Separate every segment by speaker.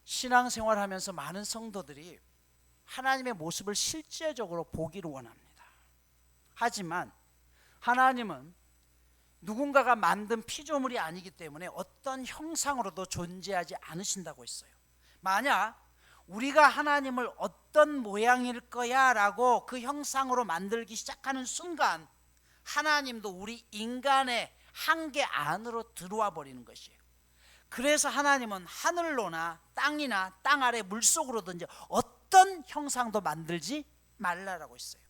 Speaker 1: 신앙생활하면서 많은 성도들이 하나님의 모습을 실제적으로 보기를 원합니다. 하지만 하나님은 누군가가 만든 피조물이 아니기 때문에 어떤 형상으로도 존재하지 않으신다고 했어요. 만약 우리가 하나님을 어떤 모양일 거야 라고 그 형상으로 만들기 시작하는 순간 하나님도 우리 인간의 한계 안으로 들어와 버리는 것이에요. 그래서 하나님은 하늘로나 땅이나 땅 아래 물속으로든지 어떤 형상도 만들지 말라라고 했어요.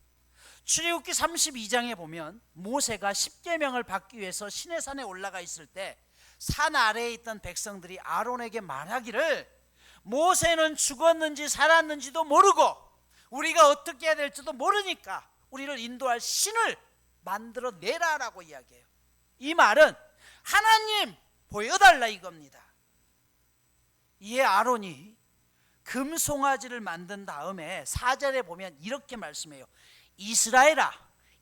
Speaker 1: 출애굽기 32장에 보면 모세가 십계명을 받기 위해서 시내산에 올라가 있을 때 산 아래에 있던 백성들이 아론에게 말하기를 모세는 죽었는지 살았는지도 모르고 우리가 어떻게 해야 될지도 모르니까 우리를 인도할 신을 만들어 내라라고 이야기해요. 이 말은 하나님 보여달라 이겁니다. 이에 아론이 금송아지를 만든 다음에 4절에 보면 이렇게 말씀해요. 이스라엘아,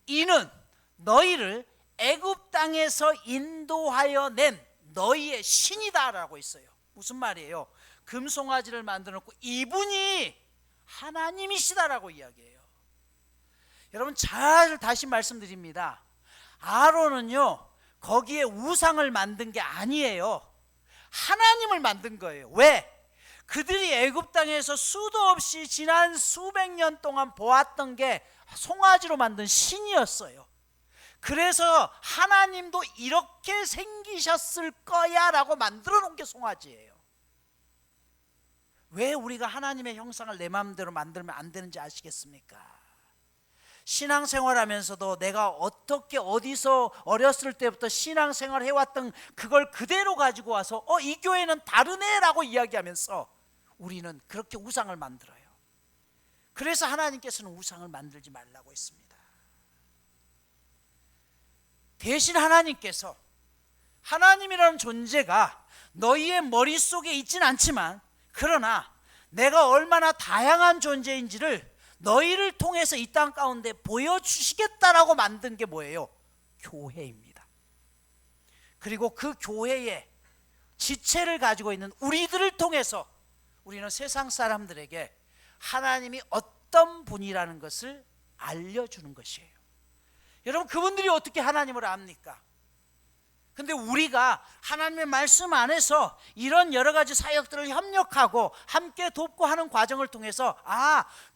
Speaker 1: 이는 너희를 애굽 땅에서 인도하여 낸 너희의 신이다 라고 있어요. 무슨 말이에요? 금송아지를 만들어 놓고 이분이 하나님이시다라고 이야기해요. 여러분 잘 다시 말씀드립니다. 아론은요 거기에 우상을 만든 게 아니에요. 하나님을 만든 거예요. 왜? 그들이 애굽 땅에서 수도 없이 지난 수백 년 동안 보았던 게 송아지로 만든 신이었어요. 그래서 하나님도 이렇게 생기셨을 거야 라고 만들어 놓은 게 송아지예요. 왜 우리가 하나님의 형상을 내 마음대로 만들면 안 되는지 아시겠습니까? 신앙생활하면서도 내가 어떻게 어디서 어렸을 때부터 신앙생활 해왔던 그걸 그대로 가지고 와서 이 교회는 다르네 라고 이야기하면서 우리는 그렇게 우상을 만들어요. 그래서 하나님께서는 우상을 만들지 말라고 했습니다. 대신 하나님께서 하나님이라는 존재가 너희의 머릿속에 있진 않지만 그러나 내가 얼마나 다양한 존재인지를 너희를 통해서 이 땅 가운데 보여주시겠다라고 만든 게 뭐예요? 교회입니다. 그리고 그 교회의 지체를 가지고 있는 우리들을 통해서 우리는 세상 사람들에게 하나님이 어떤 분이라는 것을 알려주는 것이에요. 여러분 그분들이 어떻게 하나님을 압니까? 근데 우리가 하나님의 말씀 안에서 이런 여러 가지 사역들을 협력하고 함께 돕고 하는 과정을 통해서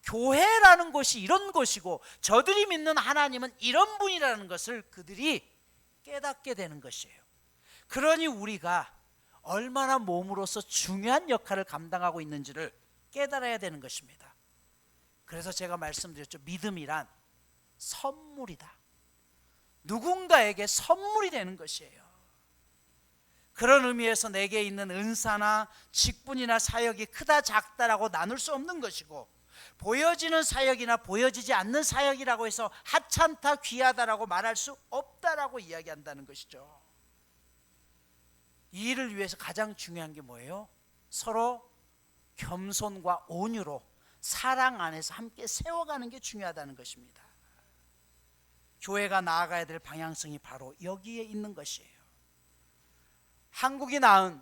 Speaker 1: 교회라는 것이 이런 것이고 저들이 믿는 하나님은 이런 분이라는 것을 그들이 깨닫게 되는 것이에요. 그러니 우리가 얼마나 몸으로서 중요한 역할을 감당하고 있는지를 깨달아야 되는 것입니다. 그래서 제가 말씀드렸죠. 믿음이란 선물이다. 누군가에게 선물이 되는 것이에요. 그런 의미에서 내게 있는 은사나 직분이나 사역이 크다 작다라고 나눌 수 없는 것이고 보여지는 사역이나 보여지지 않는 사역이라고 해서 하찮다 귀하다라고 말할 수 없다라고 이야기한다는 것이죠. 이 일을 위해서 가장 중요한 게 뭐예요? 서로 겸손과 온유로 사랑 안에서 함께 세워가는 게 중요하다는 것입니다. 교회가 나아가야 될 방향성이 바로 여기에 있는 것이에요. 한국이 낳은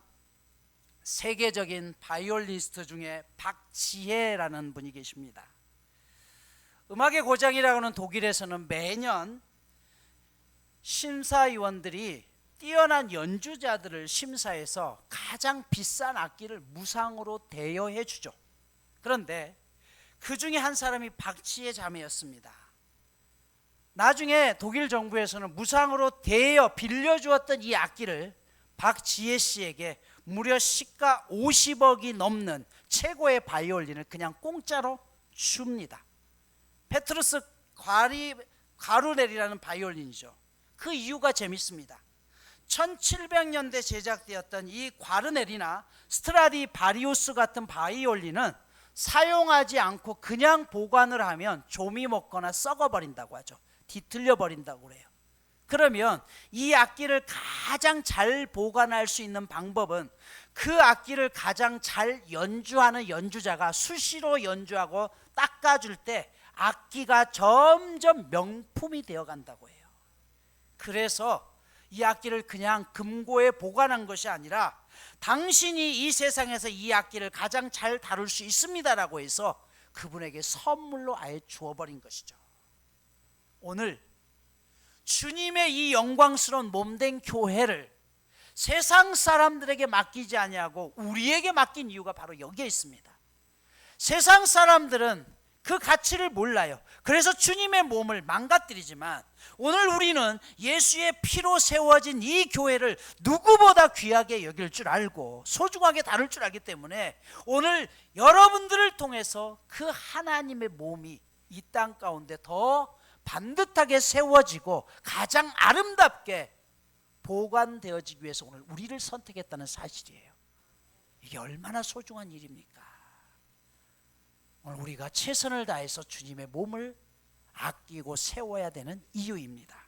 Speaker 1: 세계적인 바이올리니스트 중에 박지혜라는 분이 계십니다. 음악의 고장이라고 하는 독일에서는 매년 심사위원들이 뛰어난 연주자들을 심사해서 가장 비싼 악기를 무상으로 대여해 주죠. 그런데 그 중에 한 사람이 박지혜 자매였습니다. 나중에 독일 정부에서는 무상으로 대여 빌려주었던 이 악기를 박지혜 씨에게 무려 시가 50억이 넘는 최고의 바이올린을 그냥 공짜로 줍니다. 페트루스 가루넬이라는 바이올린이죠. 그 이유가 재밌습니다. 1700년대 제작되었던 이 과르넬이나 스트라디바리우스 같은 바이올린은 사용하지 않고 그냥 보관을 하면 좀이 먹거나 썩어버린다고 하죠. 뒤틀려 버린다고 그래요. 그러면 이 악기를 가장 잘 보관할 수 있는 방법은 그 악기를 가장 잘 연주하는 연주자가 수시로 연주하고 닦아줄 때 악기가 점점 명품이 되어 간다고 해요. 그래서 이 악기를 그냥 금고에 보관한 것이 아니라 당신이 이 세상에서 이 악기를 가장 잘 다룰 수 있습니다라고 해서 그분에게 선물로 아예 주어버린 것이죠. 오늘 주님의 이 영광스러운 몸된 교회를 세상 사람들에게 맡기지 아니하고 우리에게 맡긴 이유가 바로 여기에 있습니다. 세상 사람들은 그 가치를 몰라요. 그래서 주님의 몸을 망가뜨리지만 오늘 우리는 예수의 피로 세워진 이 교회를 누구보다 귀하게 여길 줄 알고 소중하게 다룰 줄 알기 때문에 오늘 여러분들을 통해서 그 하나님의 몸이 이 땅 가운데 더 반듯하게 세워지고 가장 아름답게 보관되어지기 위해서 오늘 우리를 선택했다는 사실이에요. 이게 얼마나 소중한 일입니까? 오늘 우리가 최선을 다해서 주님의 몸을 아끼고 세워야 되는 이유입니다.